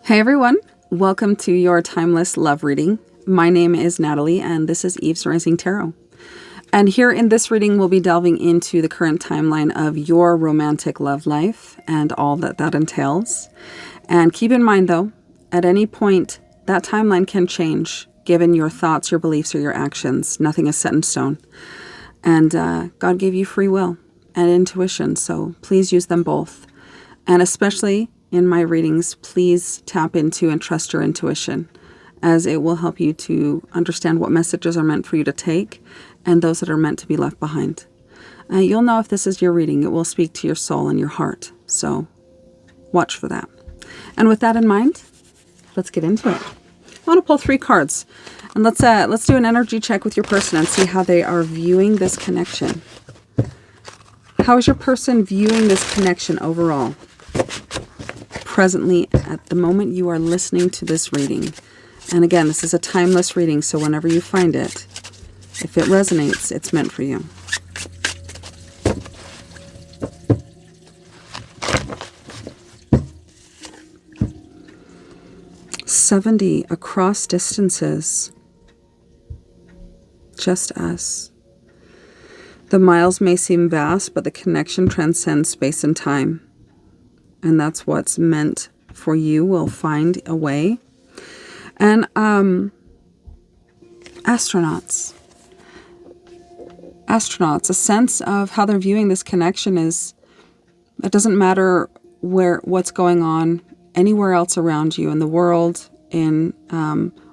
Hey everyone, welcome to your Timeless Love Reading. My name is Natalie and this is Eve's Rising Tarot. And here in this reading, we'll be delving into the current timeline of your romantic love life and all that that entails. And keep in mind though, at any point, that timeline can change given your thoughts, your beliefs, or your actions. Nothing is set in stone. And God gave you free will and intuition, so please use them both. And especially in my readings, please tap into and trust your intuition, as it will help you to understand what messages are meant for you to take and those that are meant to be left behind. You'll know if this is your reading. It will speak to your soul and your heart. So watch for that. And with that in mind, let's get into it. I want to pull 3 cards. And let's do an energy check with your person and see how they are viewing this connection. How is your person viewing this connection overall? Presently, at the moment you are listening to this reading. And again, this is a timeless reading, so whenever you find it, if it resonates, it's meant for you. $70 across distances. Just us. The miles may seem vast, but the connection transcends space and time. And that's what's meant for you. Will find a way. And astronauts, a sense of how they're viewing this connection is, it doesn't matter what's going on anywhere else around you in the world, in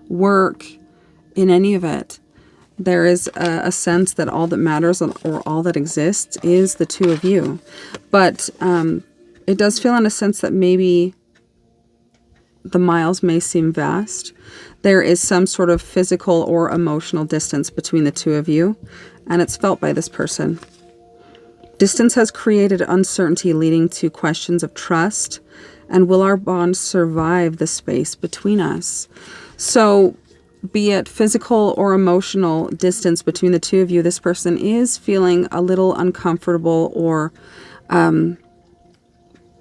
work, in any of it. There is a sense that all that matters or all that exists is the two of you. But it does feel in a sense that maybe the miles may seem vast. There is some sort of physical or emotional distance between the two of you, and it's felt by this person. Distance has created uncertainty, leading to questions of trust, and will our bond survive the space between us? So, be it physical or emotional distance between the two of you, this person is feeling a little uncomfortable or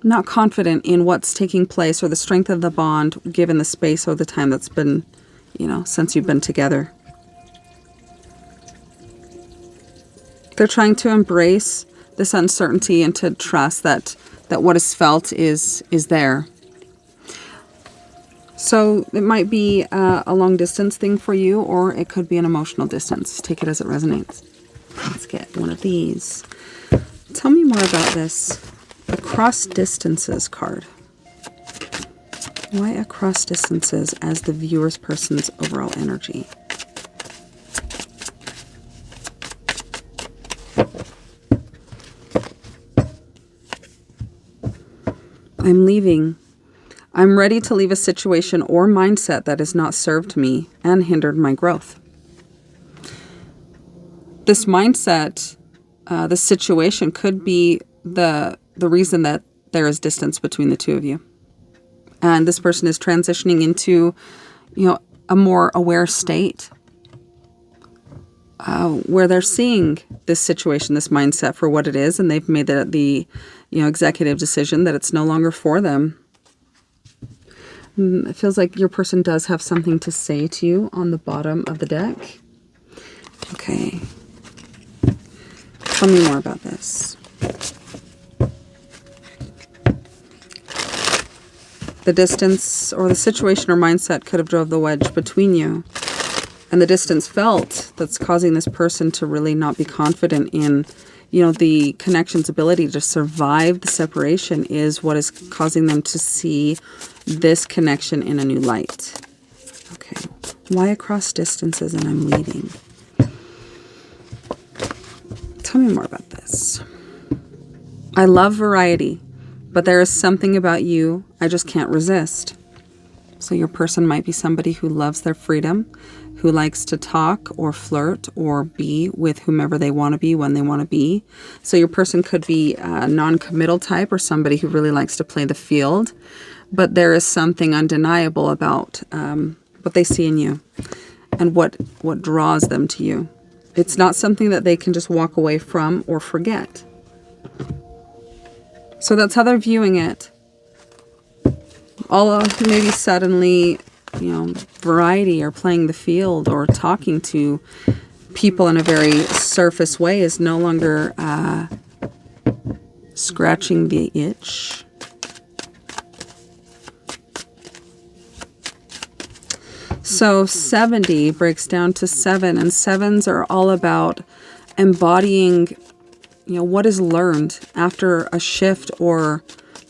not confident in what's taking place or the strength of the bond given the space or the time that's been, since you've been together. They're trying to embrace this uncertainty and to trust that what is felt is there. So it might be a long distance thing for you, or it could be an emotional distance. Take it as it resonates. Let's get one of these. Tell me more about this across distances card. Why across distances as the viewer's person's overall energy? I'm leaving. I'm ready to leave a situation or mindset that has not served me and hindered my growth. This mindset, the situation could be the reason that there is distance between the two of you. And this person is transitioning into, a more aware state where they're seeing this situation, this mindset for what it is, and they've made the executive decision that it's no longer for them. It feels like your person does have something to say to you on the bottom of the deck. Okay. Tell me more about this. The distance or the situation or mindset could have drove the wedge between you. And the distance felt that's causing this person to really not be confident in, the connection's ability to survive the separation is what is causing them to see this connection in a new light. Okay. Why across distances and I'm leaving? Tell me more about this. I love variety, but there is something about you I just can't resist. So your person might be somebody who loves their freedom, who likes to talk or flirt or be with whomever they want to be when they want to be. So your person could be a non-committal type or somebody who really likes to play the field, but there is something undeniable about what they see in you and what draws them to you. It's not something that they can just walk away from or forget. So that's how they're viewing it. all of maybe suddenly, variety or playing the field or talking to people in a very surface way is no longer scratching the itch. So 70 breaks down to 7, and 7s are all about embodying, what is learned after a shift or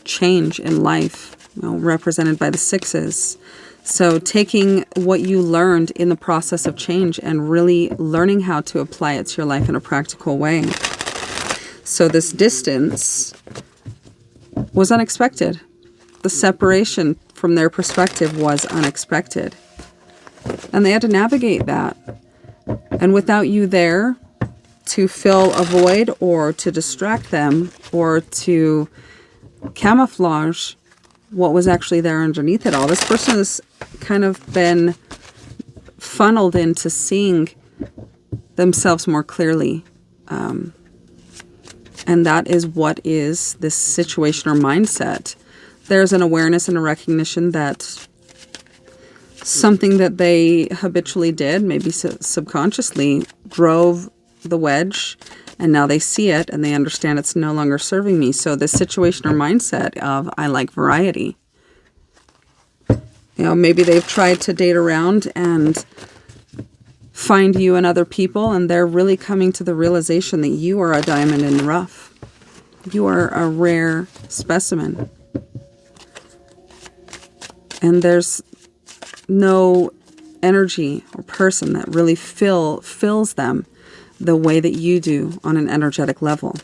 change in life, represented by the 6s. So taking what you learned in the process of change and really learning how to apply it to your life in a practical way. So this distance was unexpected. The separation from their perspective was unexpected. And they had to navigate that. And without you there to fill a void or to distract them or to camouflage what was actually there underneath it all, this person has kind of been funneled into seeing themselves more clearly. And that is what is this situation or mindset. There's an awareness and a recognition that something that they habitually did, maybe subconsciously, drove the wedge, and now they see it and they understand it's no longer serving me. So this situation or mindset of, I like variety. Maybe they've tried to date around and find you and other people, and they're really coming to the realization that you are a diamond in the rough. You are a rare specimen. And there's no energy or person that really fills them the way that you do on an energetic level.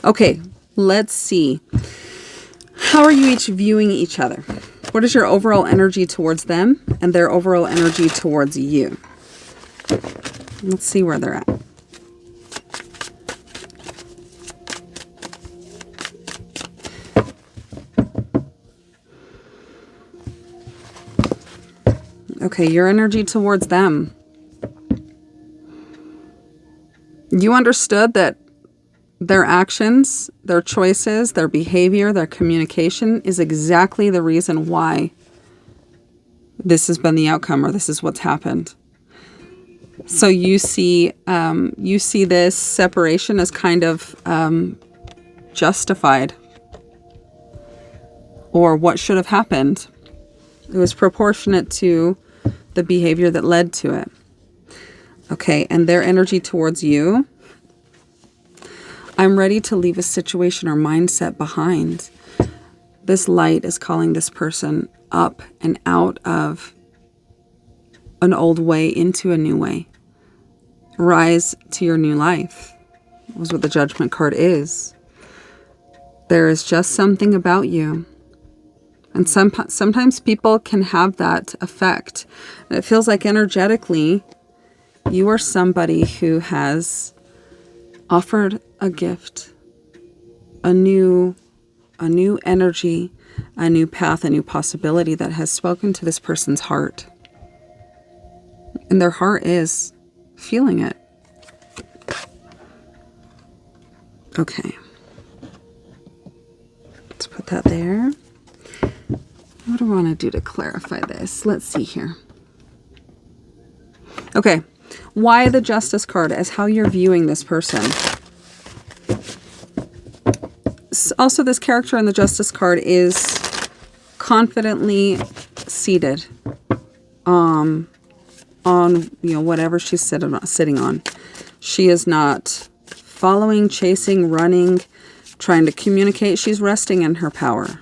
Okay, let's see. How are you each viewing each other? What is your overall energy towards them and their overall energy towards you? Let's see where they're at. Okay, your energy towards them. You understood that their actions, their choices, their behavior, their communication is exactly the reason why this has been the outcome, or this is what's happened. So you see this separation as kind of justified, or what should have happened. It was proportionate to the behavior that led to it. Okay, and their energy towards you. I'm ready to leave a situation or mindset behind. This light is calling this person up and out of an old way into a new way. Rise to your new life. That was what the Judgment card is. There is just something about you. And sometimes people can have that effect. It feels like energetically, you are somebody who has offered a gift, a new energy, a new path, a new possibility that has spoken to this person's heart. And their heart is feeling it. Okay. Let's put that there. What do I want to do to clarify this? Let's see here. Okay. Why the Justice card as how you're viewing this person? Also, this character in the Justice card is confidently seated on whatever she's sitting on. She is not following, chasing, running, trying to communicate. She's resting in her power.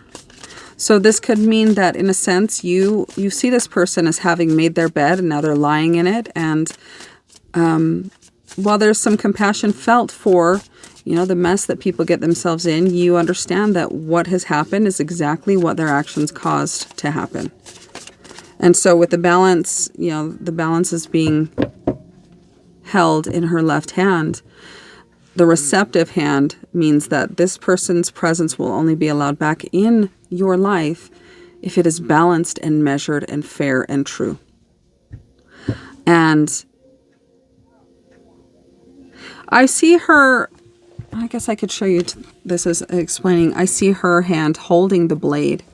So this could mean that, in a sense, you see this person as having made their bed and now they're lying in it. And while there's some compassion felt for, the mess that people get themselves in, you understand that what has happened is exactly what their actions caused to happen. And so with the balance, the balance is being held in her left hand. The receptive hand means that this person's presence will only be allowed back in your life if it is balanced and measured and fair and true. And I see her, I guess I could show you this as explaining. I see her hand holding the blade,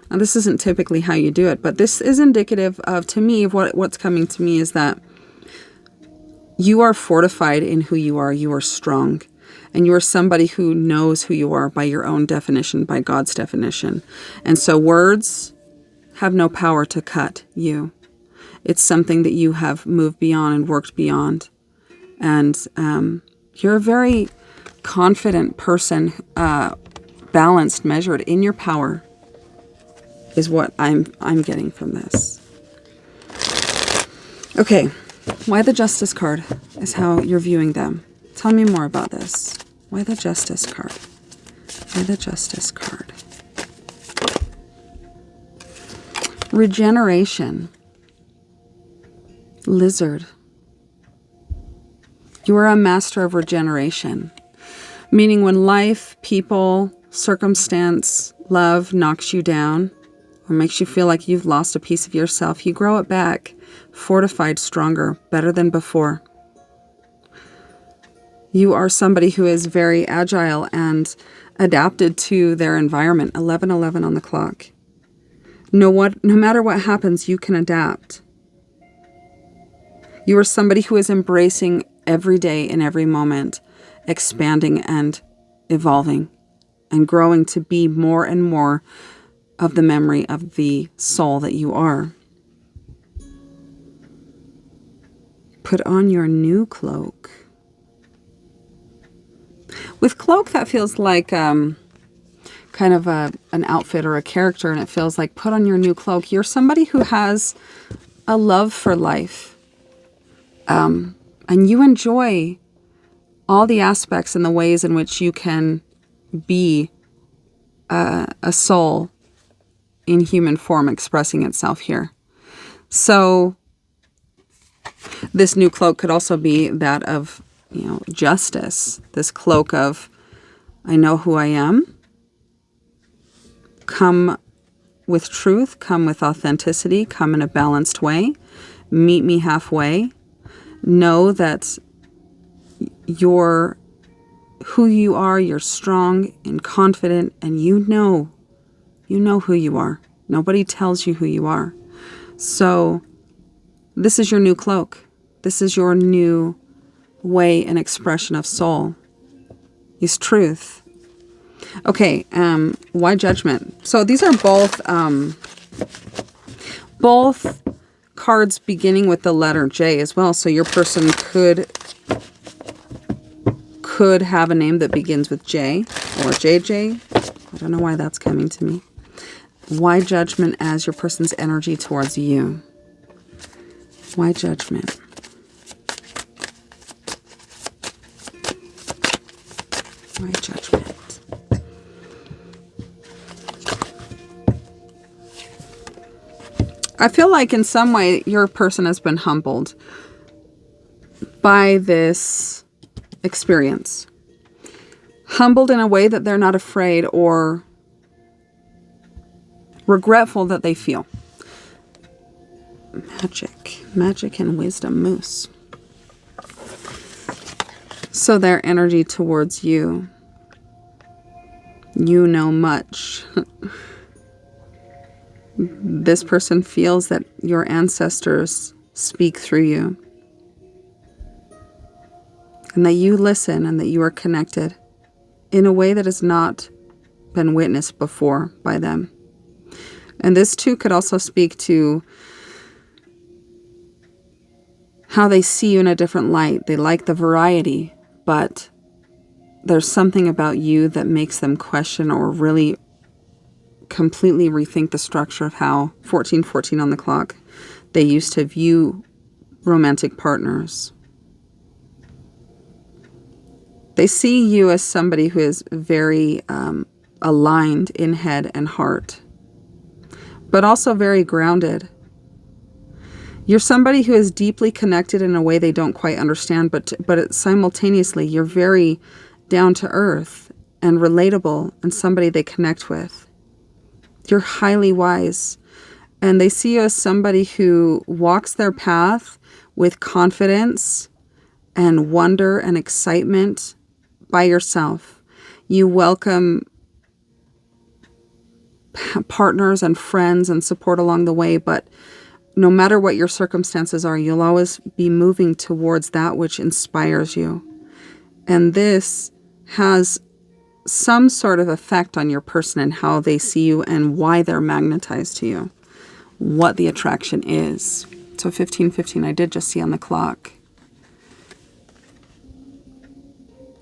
Now, this isn't typically how you do it, but this is indicative of, to me, of what's coming to me is that you are fortified in who you are. You are strong. And you are somebody who knows who you are by your own definition, by God's definition. And so words have no power to cut you. It's something that you have moved beyond and worked beyond. And you're a very confident person, balanced, measured in your power, is what I'm getting from this. Okay, why the Justice card is how you're viewing them. Tell me more about this. Why the Justice card? Why the Justice card? Regeneration. Lizard. You are a master of regeneration. Meaning when life, people, circumstance, love knocks you down or makes you feel like you've lost a piece of yourself, you grow it back, fortified, stronger, better than before. You are somebody who is very agile and adapted to their environment. 11:11 on the clock. No matter what happens, you can adapt. You are somebody who is embracing every day in every moment, expanding and evolving and growing to be more and more of the memory of the soul that you are. Put on your new cloak. With cloak, that feels like kind of an outfit or a character, and it feels like put on your new cloak. You're somebody who has a love for life, and you enjoy all the aspects and the ways in which you can be a soul in human form expressing itself here. So this new cloak could also be that of, justice. This cloak of, I know who I am. Come with truth, come with authenticity, come in a balanced way. Meet me halfway. Know that you're who you are, you're strong and confident, and you know who you are. Nobody tells you who you are. So this is your new cloak. This is your new way and expression of soul. Is truth. Okay, why judgment? So these are both cards beginning with the letter J as well. So your person could have a name that begins with J or JJ. I don't know why that's coming to me. Why judgment as your person's energy towards you? Why judgment? Why judgment? I feel like in some way your person has been humbled by this experience. Humbled in a way that they're not afraid or regretful that they feel. Magic and wisdom moose. So their energy towards you. You know much. This person feels that your ancestors speak through you. And that you listen and that you are connected in a way that has not been witnessed before by them. And this too could also speak to how they see you in a different light. They like the variety, but there's something about you that makes them question or really completely rethink the structure of how 14:14 on the clock they used to view romantic partners. They see you as somebody who is very aligned in head and heart, but also very grounded. You're somebody who is deeply connected in a way they don't quite understand, but simultaneously you're very down to earth and relatable and somebody they connect with. You're highly wise, and they see you as somebody who walks their path with confidence and wonder and excitement by yourself. You welcome partners and friends and support along the way, but no matter what your circumstances are, you'll always be moving towards that which inspires you. And this has some sort of effect on your person and how they see you and why they're magnetized to you, what the attraction is. So 15:15, I did just see on the clock.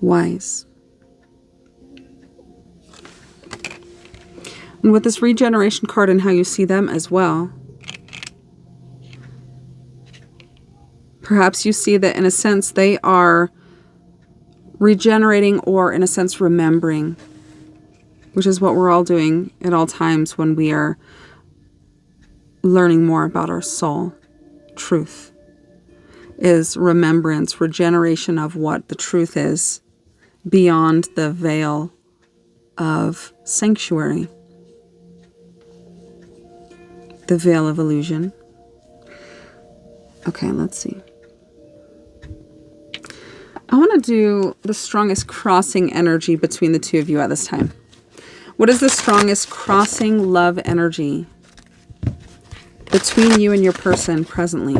Wise. And with this regeneration card and how you see them as well, perhaps you see that in a sense they are regenerating, or in a sense remembering, which is what we're all doing at all times when we are learning more about our soul. Truth is remembrance, regeneration of what the truth is beyond the veil of sanctuary, the veil of illusion. Okay, let's see. I want to do the strongest crossing energy between the two of you at this time. What is the strongest crossing love energy between you and your person presently?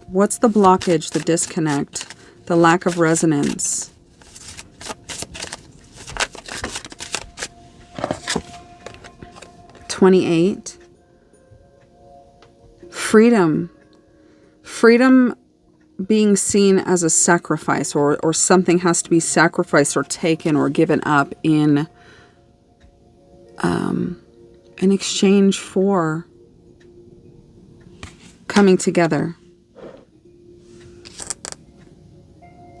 What's the blockage, the disconnect, the lack of resonance? $28. Freedom. Freedom being seen as a sacrifice, or something has to be sacrificed or taken or given up in exchange for coming together.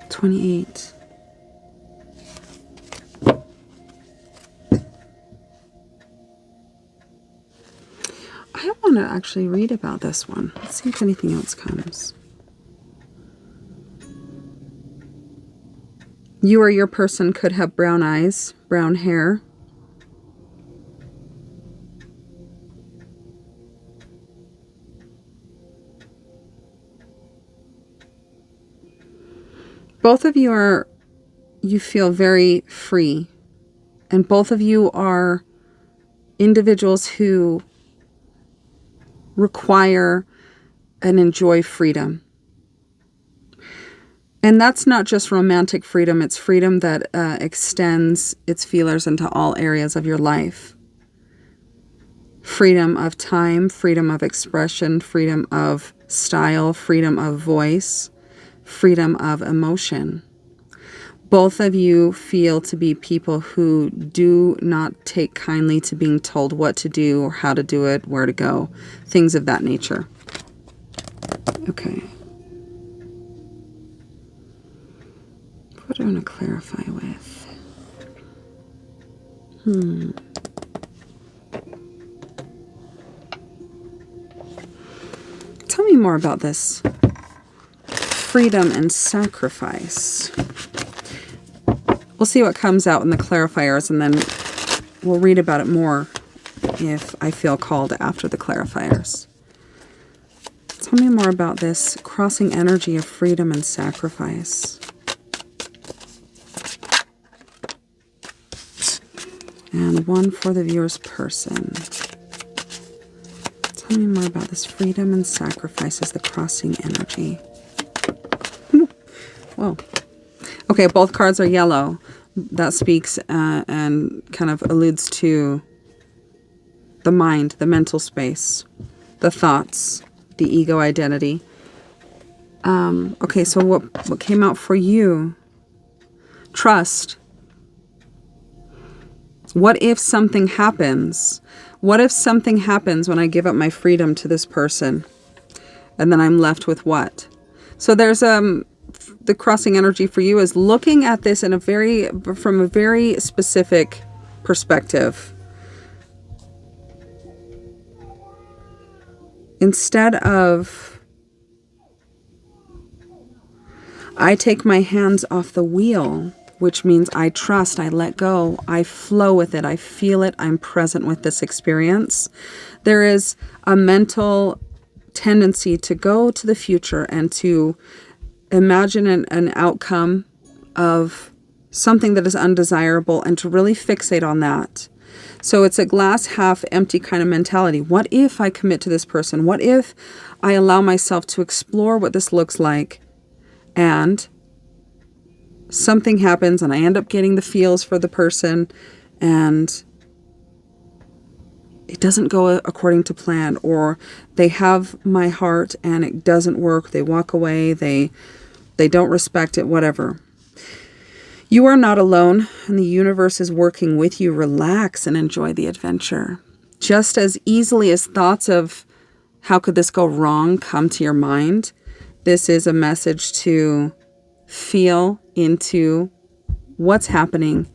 28. I want to actually read about this one. Let's see if anything else comes. You or your person could have brown eyes, brown hair. Both of you feel very free. And both of you are individuals who require and enjoy freedom. And that's not just romantic freedom, it's freedom that extends its feelers into all areas of your life. Freedom of time, freedom of expression, freedom of style, freedom of voice, freedom of emotion. Both of you feel to be people who do not take kindly to being told what to do or how to do it, where to go, things of that nature. Okay. What do I want to clarify with? Tell me more about this freedom and sacrifice. We'll see what comes out in the clarifiers, and then we'll read about it more if I feel called after the clarifiers. Tell me more about this crossing energy of freedom and sacrifice. And one for the viewer's person. Tell me more about this freedom and sacrifice as the crossing energy. Whoa. Okay, both cards are yellow. That speaks and kind of alludes to the mind, the mental space, the thoughts, the ego identity. Okay, so what came out for you? Trust. What if something happens? What if something happens when I give up my freedom to this person? And then I'm left with what? So there's the crossing energy for you is looking at this in from a very specific perspective. Instead of I take my hands off the wheel, which means I trust, I let go, I flow with it, I feel it, I'm present with this experience. There is a mental tendency to go to the future and to imagine an outcome of something that is undesirable and to really fixate on that. So it's a glass half empty kind of mentality. What if I commit to this person? What if I allow myself to explore what this looks like and something happens and I end up getting the feels for the person and it doesn't go according to plan, or they have my heart and it doesn't work. They walk away. They don't respect it, whatever. You are not alone, and the universe is working with you. Relax and enjoy the adventure. Just as easily as thoughts of how could this go wrong come to your mind, this is a message to feel into what's happening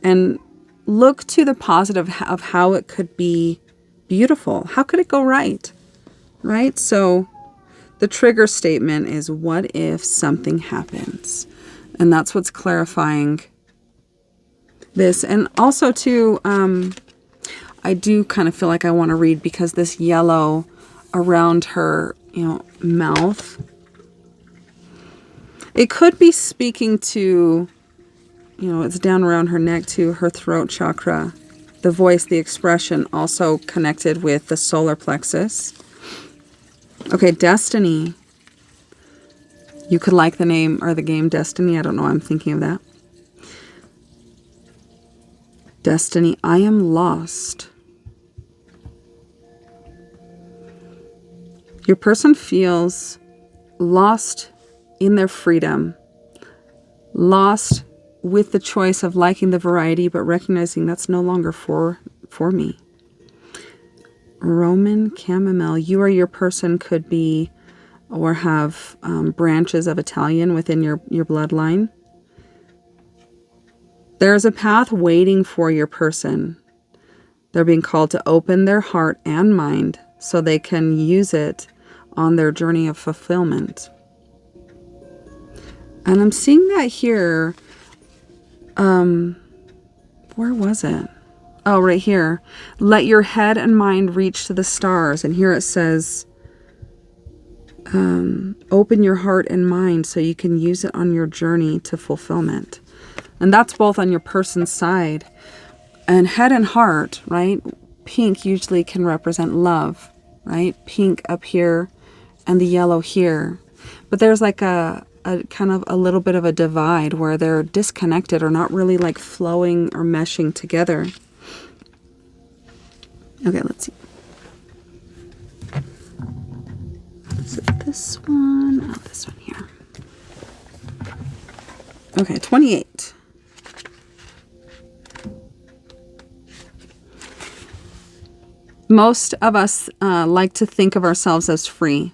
and look to the positive of how it could be beautiful. How could it go right? Right? So the trigger statement is, what if something happens? And that's what's clarifying this. And also too, I do kind of feel like I want to read, because this yellow around her, mouth, it could be speaking to, it's down around her neck to her throat chakra, the voice, the expression, also connected with the solar plexus. Okay, Destiny. You could like the name or the game Destiny. I don't know why I'm thinking of that. Destiny, I am lost. Your person feels lost in their freedom, lost with the choice of liking the variety, but recognizing that's no longer for me. Roman chamomile, you or your person could be or have branches of Italian within your bloodline. There's a path waiting for your person. They're being called to open their heart and mind so they can use it on their journey of fulfillment. And I'm seeing that here. Where was it? Oh, right here. Let your head and mind reach to the stars. And here it says, open your heart and mind so you can use it on your journey to fulfillment. And that's both on your person's side. And head and heart, right? Pink usually can represent love, right? Pink up here and the yellow here. But there's like a kind of a little bit of a divide where they're disconnected or not really like flowing or meshing together. Okay, let's see. Is it this one? Oh, this one here. Okay, 28. Most of us like to think of ourselves as free.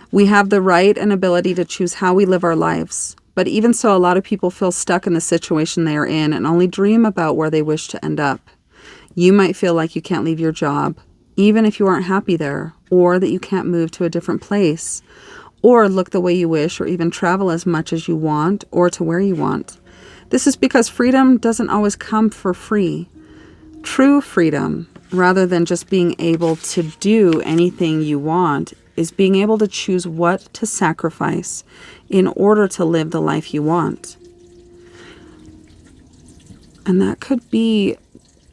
We have the right and ability to choose how we live our lives. But even so, a lot of people feel stuck in the situation they are in and only dream about where they wish to end up. You might feel like you can't leave your job, even if you aren't happy there, or that you can't move to a different place, or look the way you wish, or even travel as much as you want, or to where you want. This is because freedom doesn't always come for free. True freedom, rather than just being able to do anything you want, is being able to choose what to sacrifice in order to live the life you want. And that could be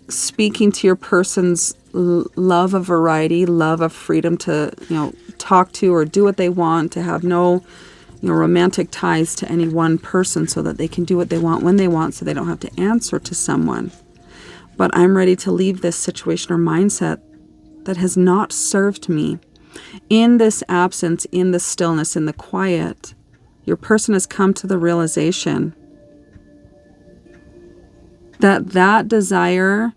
speaking to your person's love of variety, love of freedom to, talk to or do what they want, to have no, romantic ties to any one person so that they can do what they want when they want so they don't have to answer to someone. But I'm ready to leave this situation or mindset that has not served me. In this absence, in the stillness, in the quiet, your person has come to the realization that desire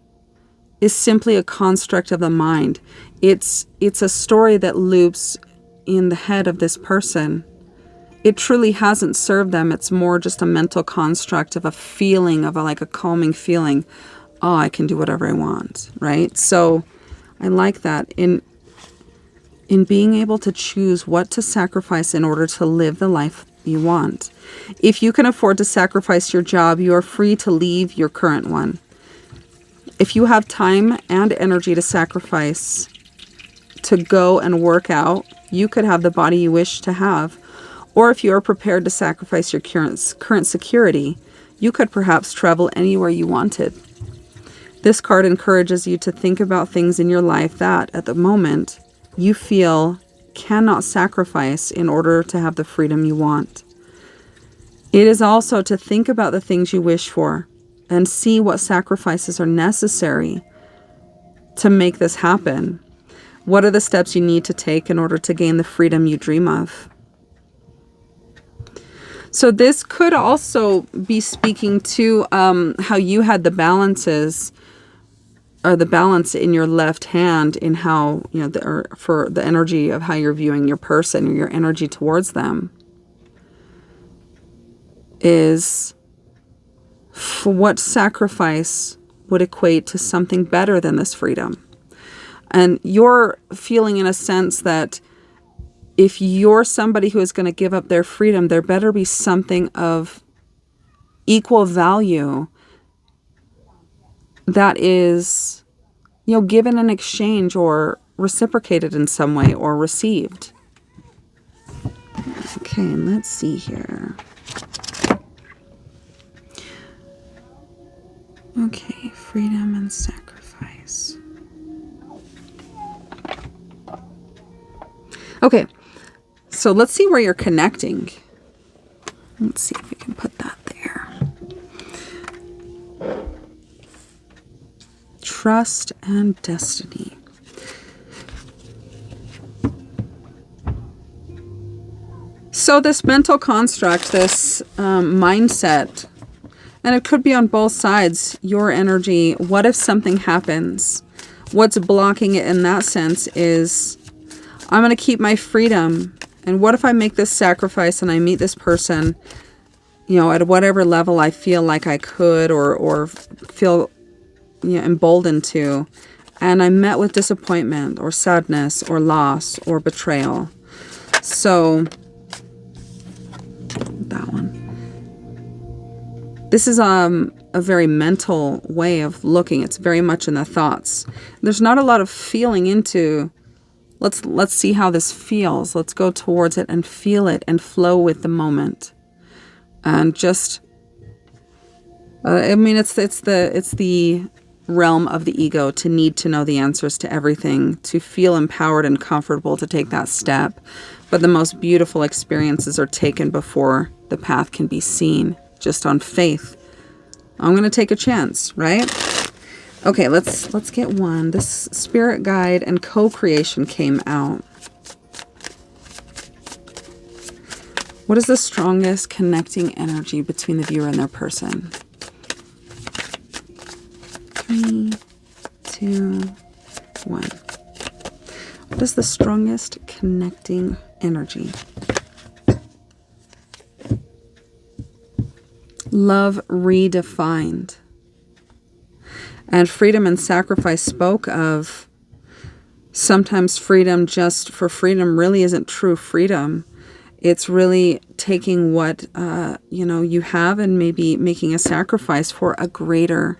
is simply a construct of the mind. It's a story that loops in the head of this person. It truly hasn't served them. It's more just a mental construct of a feeling, of a calming feeling. Oh, I can do whatever I want, right? So I like that. In being able to choose what to sacrifice in order to live the life you want. If you can afford to sacrifice your job, you are free to leave your current one. If you have time and energy to sacrifice to go and work out, you could have the body you wish to have. Or if you are prepared to sacrifice your current security, you could perhaps travel anywhere you wanted. This card encourages you to think about things in your life that, at the moment, you feel cannot sacrifice in order to have the freedom you want. It is also to think about the things you wish for and see what sacrifices are necessary to make this happen. What are the steps you need to take in order to gain the freedom you dream of? So this could also be speaking to how you had the balances, or the balance in your left hand, in how, for the energy of how you're viewing your person or your energy towards them, is for what sacrifice would equate to something better than this freedom. And you're feeling, in a sense, that if you're somebody who is going to give up their freedom, there better be something of equal value that is, given in exchange or reciprocated in some way or received. Okay, and let's see here. Okay, freedom and sacrifice. Okay. So let's see where you're connecting. Let's see if we can put that there. Trust and destiny. So this mental construct, this mindset, and it could be on both sides, your energy. What if something happens? What's blocking it in that sense is, I'm going to keep my freedom. And what if I make this sacrifice and I meet this person, at whatever level I feel like I could or feel emboldened to, and I'm met with disappointment or sadness or loss or betrayal. So that one. This is a very mental way of looking. It's very much in the thoughts. There's not a lot of feeling into, let's see how this feels. Let's go towards it and feel it and flow with the moment. And just, it's the realm of the ego to need to know the answers to everything, to feel empowered and comfortable to take that step. But the most beautiful experiences are taken before the path can be seen, just on faith. I'm going to take a chance, right? Okay, let's get one. This spirit guide and co-creation came out. What is the strongest connecting energy between the viewer and their person? 3, 2, 1. What is the strongest connecting energy? Love redefined. And freedom and sacrifice spoke of sometimes freedom just for freedom really isn't true freedom. It's really taking what, you have and maybe making a sacrifice for a greater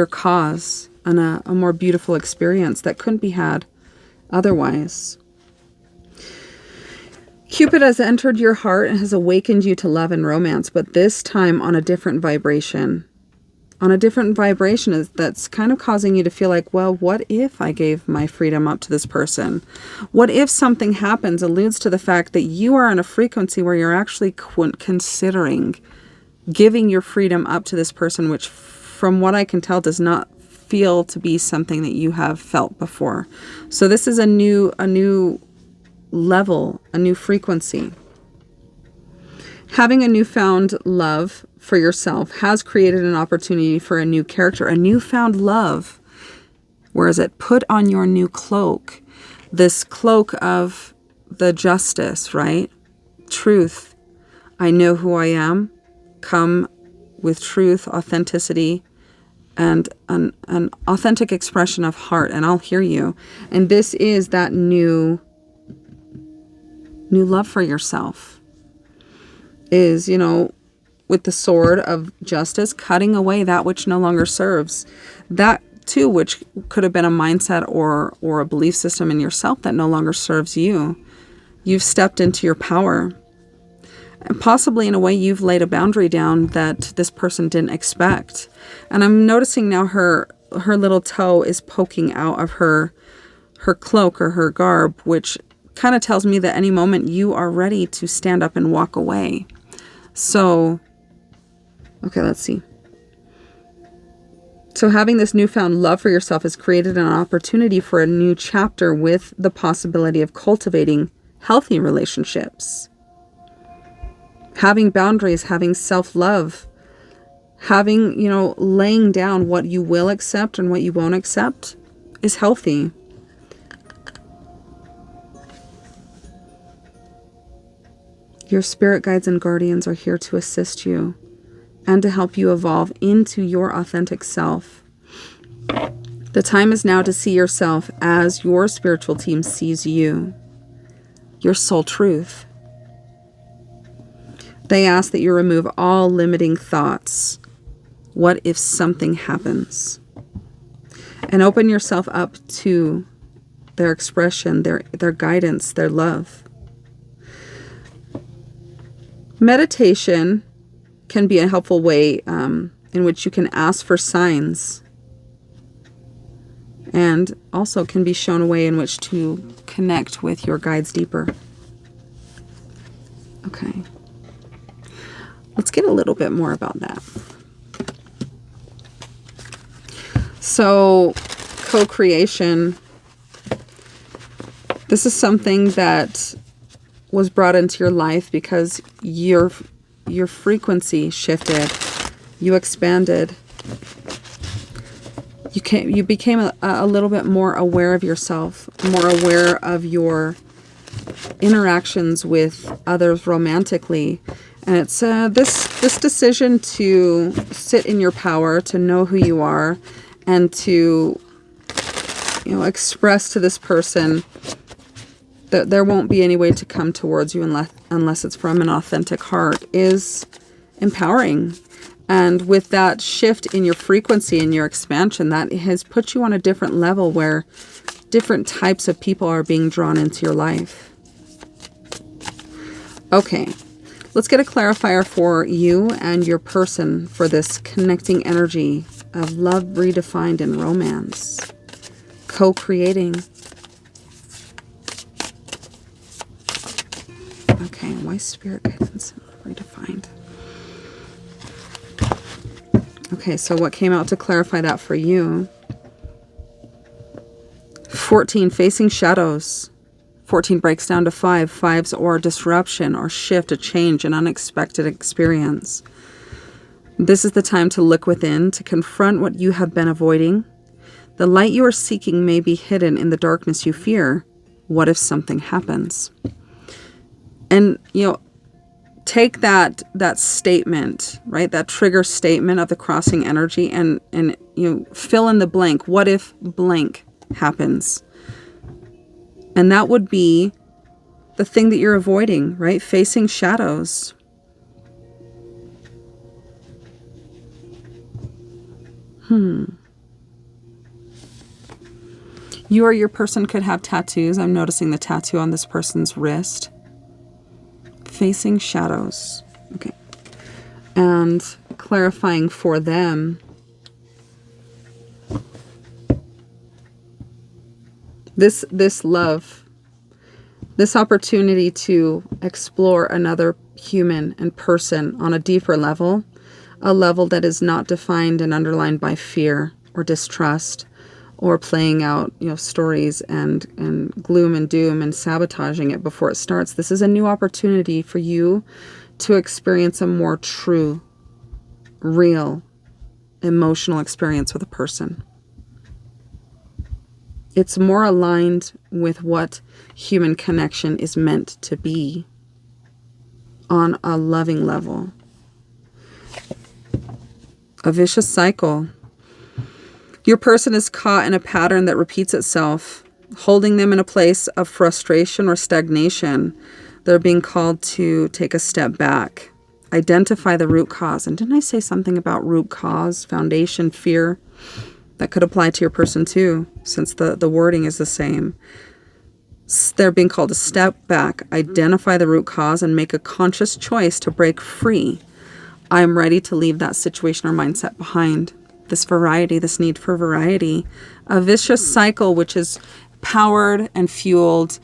cause and a more beautiful experience that couldn't be had otherwise. Cupid has entered your heart and has awakened you to love and romance, but this time on a different vibration. On a different vibration that's kind of causing you to feel like, well, what if I gave my freedom up to this person? What if something happens? Alludes to the fact that you are on a frequency where you're actually considering giving your freedom up to this person, which from what I can tell does not feel to be something that you have felt before. So this is a new level, a new frequency. Having a newfound love for yourself has created an opportunity for a new character, a newfound love. Where is it? Put on your new cloak. This cloak of the justice, right? Truth. I know who I am. Come with truth, authenticity, and an authentic expression of heart, and I'll hear you. And this is that new love for yourself. Is, with the sword of justice, cutting away that which no longer serves. That too, which could have been a mindset or a belief system in yourself that no longer serves you. You've stepped into your power. And possibly in a way you've laid a boundary down that this person didn't expect. And I'm noticing now her little toe is poking out of her cloak or her garb, which kind of tells me that any moment you are ready to stand up and walk away. So, okay, let's see. So having this newfound love for yourself has created an opportunity for a new chapter with the possibility of cultivating healthy relationships. Having boundaries, having self-love, having, laying down what you will accept and what you won't accept is healthy. Your spirit guides and guardians are here to assist you and to help you evolve into your authentic self. The time is now to see yourself as your spiritual team sees you, your soul truth. They ask that you remove all limiting thoughts. What if something happens? And open yourself up to their expression, their guidance, their love. Meditation can be a helpful way in which you can ask for signs, and also can be shown a way in which to connect with your guides deeper. Okay. Let's get a little bit more about that. So, co-creation. This is something that was brought into your life because your frequency shifted. You expanded. You became a little bit more aware of yourself, more aware of your interactions with others romantically. And it's this decision to sit in your power, to know who you are, and to express to this person that there won't be any way to come towards you unless it's from an authentic heart is empowering. And with that shift in your frequency and your expansion, that has put you on a different level where different types of people are being drawn into your life. Okay. Let's get a clarifier for you and your person for this connecting energy of love redefined in romance. Co-creating. Okay, why spirit guidance redefined? Okay, so what came out to clarify that for you? 14, facing shadows. 14 breaks down to 5. 5s or disruption or shift, a change, an unexpected experience. This is the time to look within, to confront what you have been avoiding. The light you are seeking may be hidden in the darkness you fear. What if something happens? And, take that statement, right? That trigger statement of the crossing energy and fill in the blank. What if blank happens? And that would be the thing that you're avoiding, right? Facing shadows. You or your person could have tattoos. I'm noticing the tattoo on this person's wrist. Facing shadows. Okay. And clarifying for them. This love, this opportunity to explore another human and person on a deeper level, a level that is not defined and underlined by fear or distrust or playing out, stories and gloom and doom and sabotaging it before it starts. This is a new opportunity for you to experience a more true, real, emotional experience with a person. It's more aligned with what human connection is meant to be on a loving level. A vicious cycle. Your person is caught in a pattern that repeats itself, holding them in a place of frustration or stagnation. They're being called to take a step back, identify the root cause. And didn't I say something about root cause, foundation, fear? That could apply to your person too, since the wording is the same. They're being called to step back, identify the root cause, and make a conscious choice to break free. I'm ready to leave that situation or mindset behind. This variety, this need for variety, a vicious cycle which is powered and fueled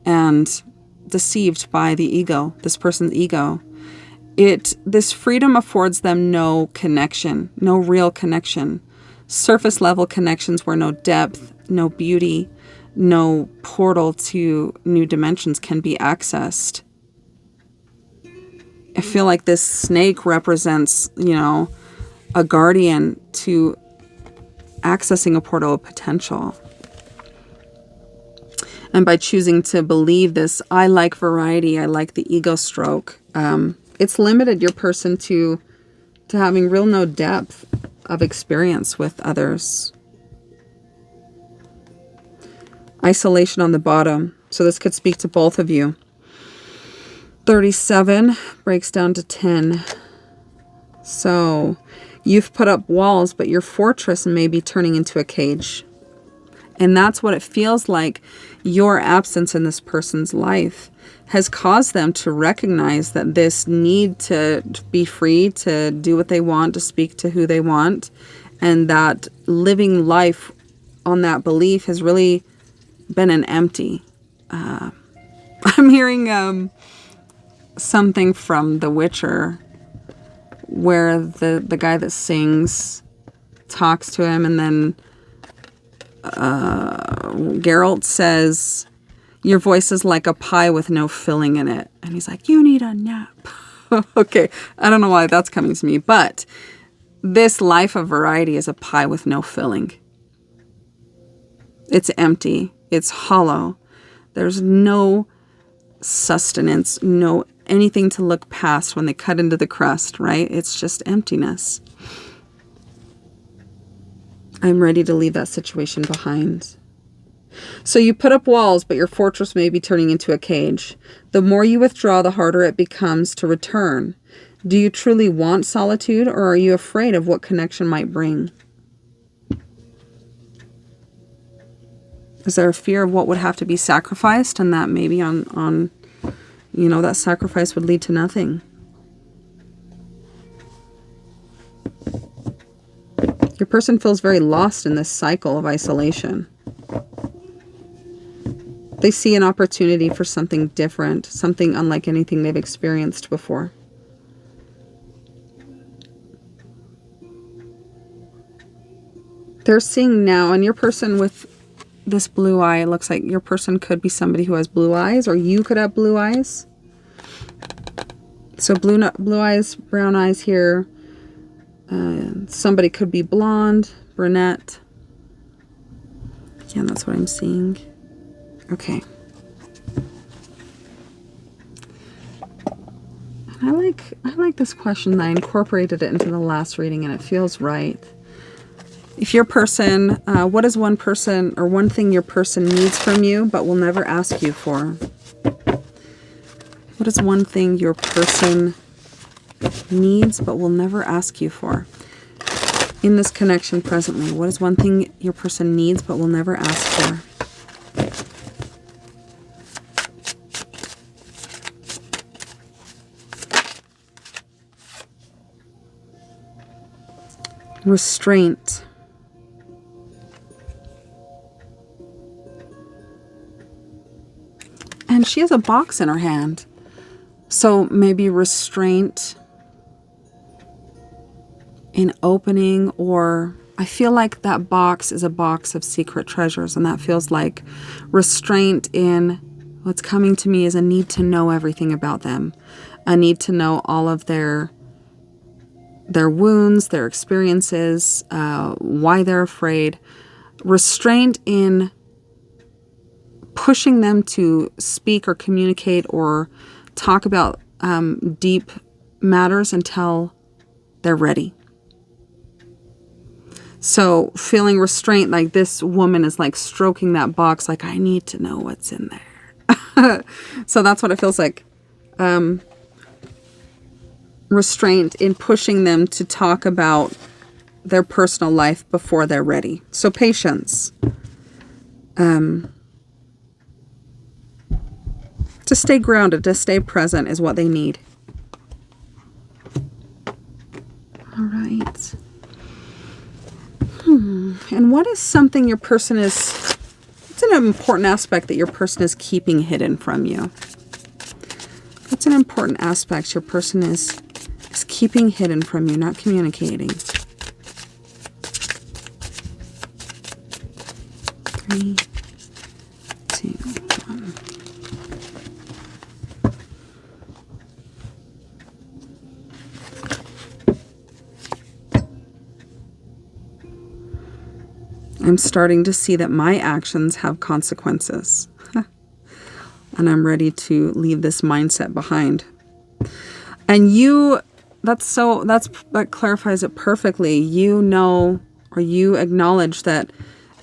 and deceived by the ego, this person's ego. This freedom affords them no connection, no real connection. Surface level connections where no depth, no beauty, no portal to new dimensions can be accessed. I feel like this snake represents, a guardian to accessing a portal of potential. And by choosing to believe this, I like variety, I like the ego stroke, it's limited your person to having real no depth of experience with others. Isolation on the bottom. So this could speak to both of you. 37 breaks down to 10. So you've put up walls, but your fortress may be turning into a cage. And that's what it feels like. Your absence in this person's life has caused them to recognize that this need to be free, to do what they want, to speak to who they want, and that living life on that belief has really been an empty. I'm hearing something from The Witcher where the guy that sings talks to him, and then Geralt says, your voice is like a pie with no filling in it. And he's like, you need a nap. Okay, I don't know why that's coming to me, but this life of variety is a pie with no filling. It's empty. It's hollow. There's no sustenance, no anything to look past when they cut into the crust, right? It's just emptiness. I'm ready to leave that situation behind. So you put up walls, but your fortress may be turning into a cage. The more you withdraw, the harder it becomes to return. Do you truly want solitude, or are you afraid of what connection might bring? Is there a fear of what would have to be sacrificed, and that maybe on that sacrifice would lead to nothing? Your person feels very lost in this cycle of isolation. They see an opportunity for something different, something unlike anything they've experienced before. They're seeing now, and your person with this blue eye, it looks like your person could be somebody who has blue eyes, or you could have blue eyes. So blue eyes, brown eyes here. Somebody could be blonde, brunette. Yeah, that's what I'm seeing. Okay. And I like this question. I incorporated it into the last reading, and it feels right. If your person, what is one person or one thing your person needs from you but will never ask you for? What is one thing your person needs but will never ask you for? In this connection presently, what is one thing your person needs but will never ask for? Restraint. And she has a box in her hand. So maybe restraint in opening, or I feel like that box is a box of secret treasures, and that feels like restraint in what's coming to me is a need to know everything about them, a need to know all of their wounds, their experiences, why they're afraid. Restraint in pushing them to speak or communicate or talk about deep matters until they're ready. So feeling restraint, like this woman is like stroking that box, like I need to know what's in there. So that's what it feels like. Restraint in pushing them to talk about their personal life before they're ready. So patience. To stay grounded, to stay present is what they need. All right. And what is something your person is, it's an important aspect that your person is keeping hidden from you? What's an important aspect your person is keeping hidden from you, not communicating? 3, 2, 1. I'm starting to see that my actions have consequences. And I'm ready to leave this mindset behind. And that clarifies it perfectly. You know, or you acknowledge that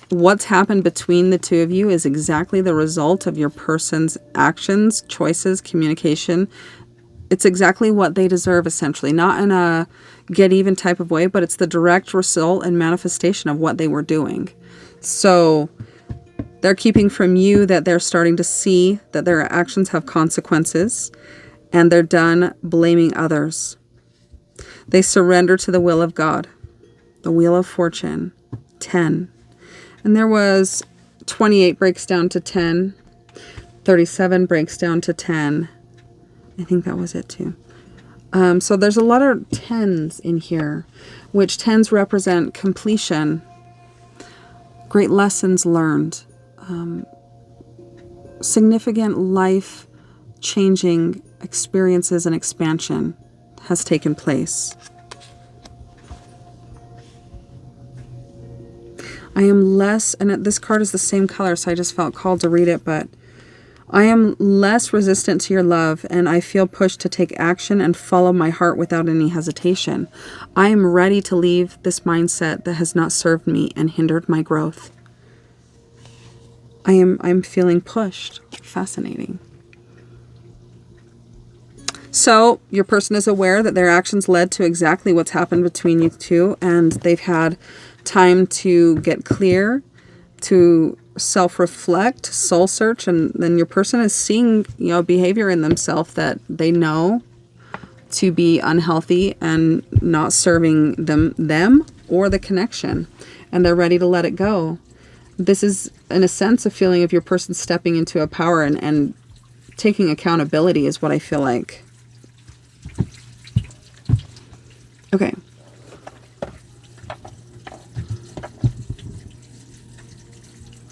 what's happened between the two of you is exactly the result of your person's actions, choices, communication. It's exactly what they deserve, essentially. Not in a get even type of way, but it's the direct result and manifestation of what they were doing. So they're keeping from you that they're starting to see that their actions have consequences, and they're done blaming others. They surrender to the will of God. The Wheel of Fortune, 10. And there was 28 breaks down to 10. 37 breaks down to 10. I think that was it too. So there's a lot of 10s in here, which 10s represent completion, great lessons learned, significant life-changing experiences and expansion has taken place. I am less, and this card is the same color, so I just felt called to read it, but I am less resistant to your love, and I feel pushed to take action and follow my heart without any hesitation. I am ready to leave this mindset that has not served me and hindered my growth. I'm feeling pushed. Fascinating. So your person is aware that their actions led to exactly what's happened between you two, and they've had time to get clear, to self-reflect, soul search, and then your person is seeing, behavior in themselves that they know to be unhealthy and not serving them or the connection, and they're ready to let it go. This is, in a sense, a feeling of your person stepping into a power and taking accountability is what I feel like. Okay.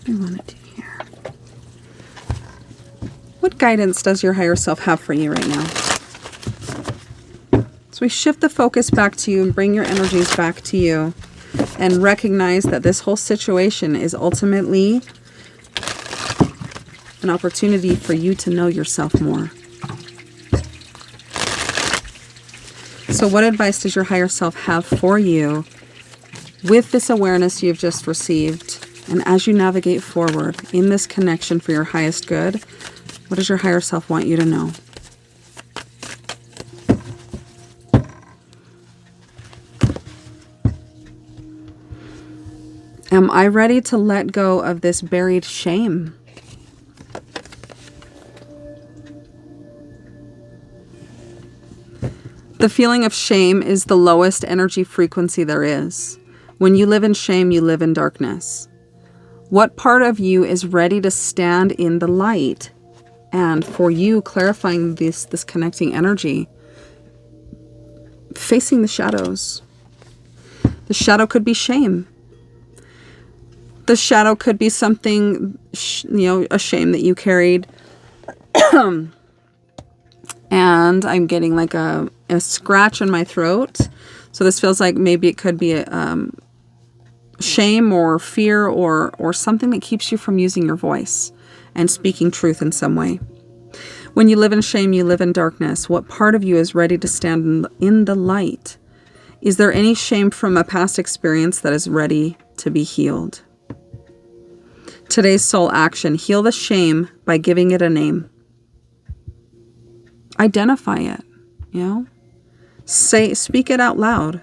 I want to do here. What guidance does your higher self have for you right now? So we shift the focus back to you and bring your energies back to you and recognize that this whole situation is ultimately an opportunity for you to know yourself more. So what advice does your higher self have for you with this awareness you've just received? And as you navigate forward in this connection for your highest good, what does your higher self want you to know? Am I ready to let go of this buried shame? The feeling of shame is the lowest energy frequency there is. When you live in shame, you live in darkness. What part of you is ready to stand in the light? And for you, clarifying this connecting energy, facing the shadows. The shadow could be shame. The shadow could be something, a shame that you carried. And I'm getting like a scratch in my throat. So this feels like maybe it could be a shame or fear or something that keeps you from using your voice and speaking truth in some way. When you live in shame, you live in darkness. What part of you is ready to stand in the light? Is there any shame from a past experience that is ready to be healed? Today's soul action: heal the shame by giving it a name. Identify it, speak it out loud.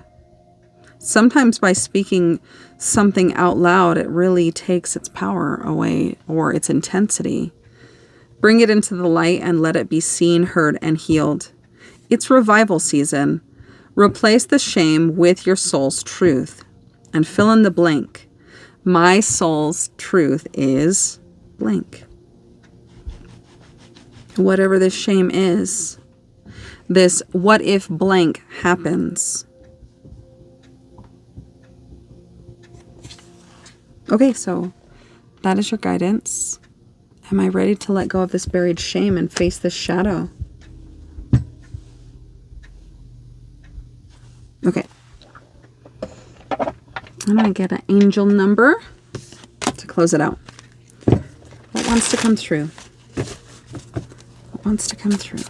Sometimes by speaking something out loud, it really takes its power away or its intensity. Bring it into the light and let it be seen, heard, and healed. It's revival season. Replace the shame with your soul's truth and fill in the blank. My soul's truth is blank. Whatever this shame is, this what if blank happens. Okay, so that is your guidance. Am I ready to let go of this buried shame and face this shadow? Okay. I'm going to get an angel number to close it out. What wants to come through? What wants to come through?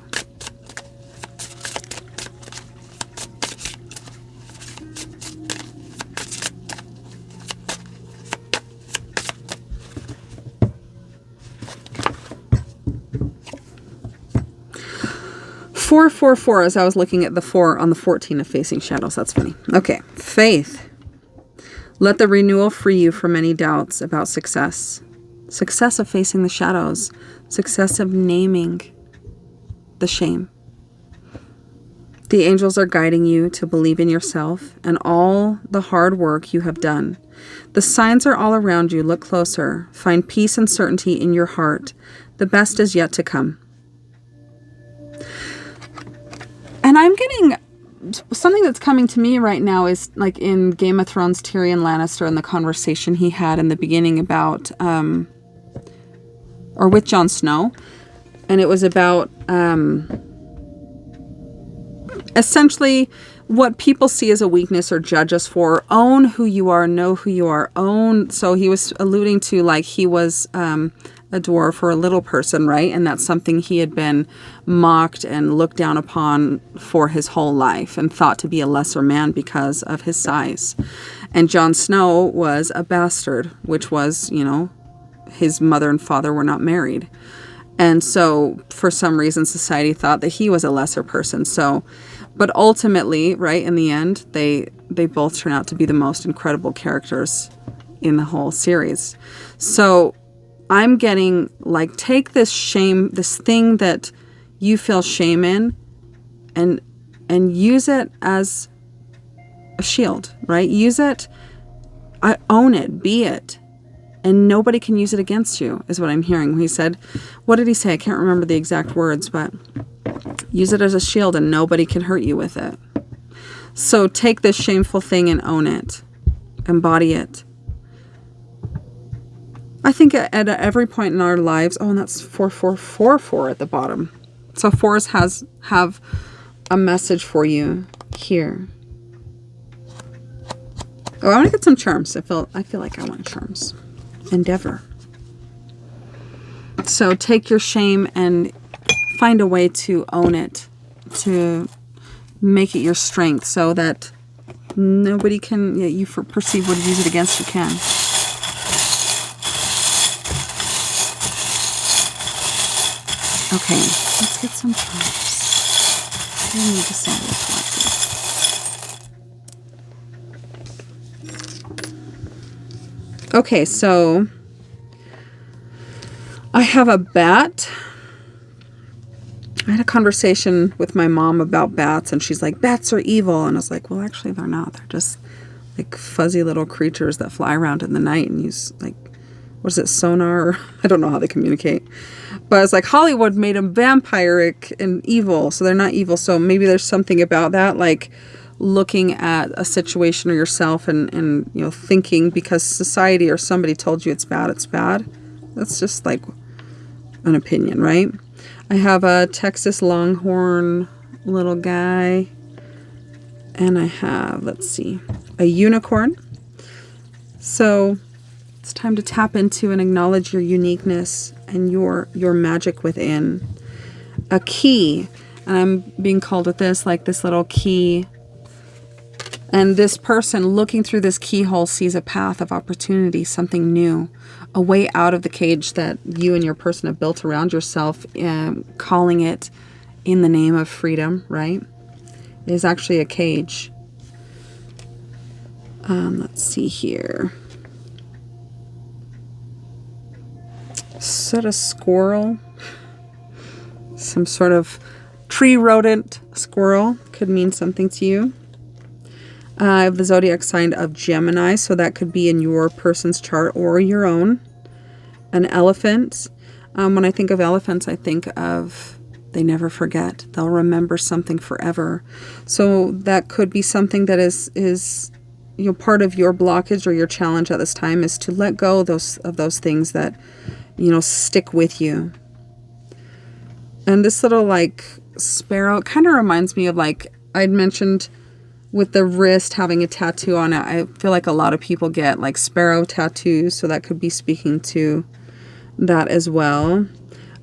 Four, 4, 4, as I was looking at the 4 on the 14 of facing shadows. That's funny. Okay. Faith. Let the renewal free you from any doubts about success. Success of facing the shadows. Success of naming the shame. The angels are guiding you to believe in yourself and all the hard work you have done. The signs are all around you. Look closer. Find peace and certainty in your heart. The best is yet to come. And I'm getting something that's coming to me right now is like in Game of Thrones, Tyrion Lannister and the conversation he had in the beginning about, or with Jon Snow. And it was about essentially what people see as a weakness or judge us for. Own who you are, know who you are, own. So he was alluding to like he was a dwarf or a little person, right? And that's something he had been mocked and looked down upon for his whole life and thought to be a lesser man because of his size. And Jon Snow was a bastard, which was, you know, his mother and father were not married. And so for some reason, society thought that he was a lesser person. So, but ultimately, right, in the end, they both turn out to be the most incredible characters in the whole series. So I'm getting like, take this shame, this thing that you feel shame in and use it as a shield, right? Use it, own it, be it. And nobody can use it against you, is what I'm hearing. He said, what did he say? I can't remember the exact words, but use it as a shield and nobody can hurt you with it. So take this shameful thing and own it. Embody it. I think at every point in our lives, oh, and that's 4444 at the bottom. So fours have a message for you here. Oh, I want to get some charms. I feel like I want charms. Endeavor. So take your shame and find a way to own it, to make it your strength so that nobody can, you perceive would use it against you can. Okay, let's get some charms. I need to send this. Okay, so I have a bat. I had a conversation with my mom about bats, and she's like, bats are evil. And I was like, well, actually, they're not. They're just like fuzzy little creatures that fly around in the night and use like, what is it, sonar? I don't know how they communicate. But it's like Hollywood made them vampiric and evil, so they're not evil. So maybe there's something about that, like looking at a situation or yourself and you know, thinking because society or somebody told you it's bad, it's bad. That's just like an opinion, right? I have a Texas Longhorn little guy. And I have, let's see, a unicorn. So it's time to tap into and acknowledge your uniqueness and your magic within. A key, and I'm being called with this, like this little key. And this person looking through this keyhole sees a path of opportunity, something new, a way out of the cage that you and your person have built around yourself, calling it in the name of freedom, right? It is actually a cage. Let's see here. Is that a squirrel? some sort of tree rodent, squirrel could mean something to you. I have the zodiac sign of Gemini, so that could be in your person's chart or your own. An elephant. When I think of elephants, I think of they never forget. They'll remember something forever. So that could be something that is part of your blockage or your challenge at this time, is to let go of those things that stick with you. And this little like sparrow kind of reminds me of, like I'd mentioned with the wrist having a tattoo on it. I feel like a lot of people get like sparrow tattoos, so that could be speaking to that as well.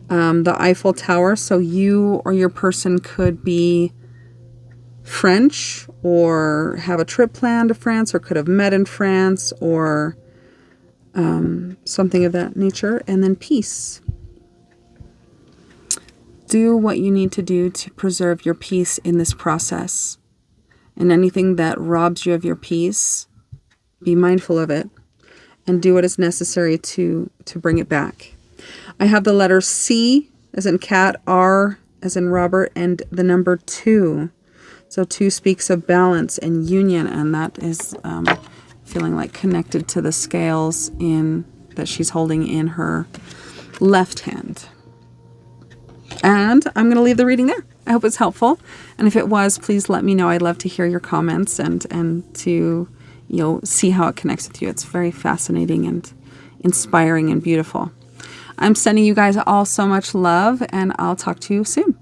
The Eiffel Tower, so you or your person could be French or have a trip planned to France, or could have met in France, or something of that nature. And then peace. Do what you need to do to preserve your peace in this process. And anything that robs you of your peace, be mindful of it and do what is necessary to bring it back. I have the letter C as in cat, R as in Robert, and the number 2. So 2 speaks of balance and union, and that is feeling like connected to the scales that she's holding in her left hand. And I'm going to leave the reading there. I hope it's helpful. And if it was, please let me know. I'd love to hear your comments and to see how it connects with you. It's very fascinating and inspiring and beautiful. I'm sending you guys all so much love, and I'll talk to you soon.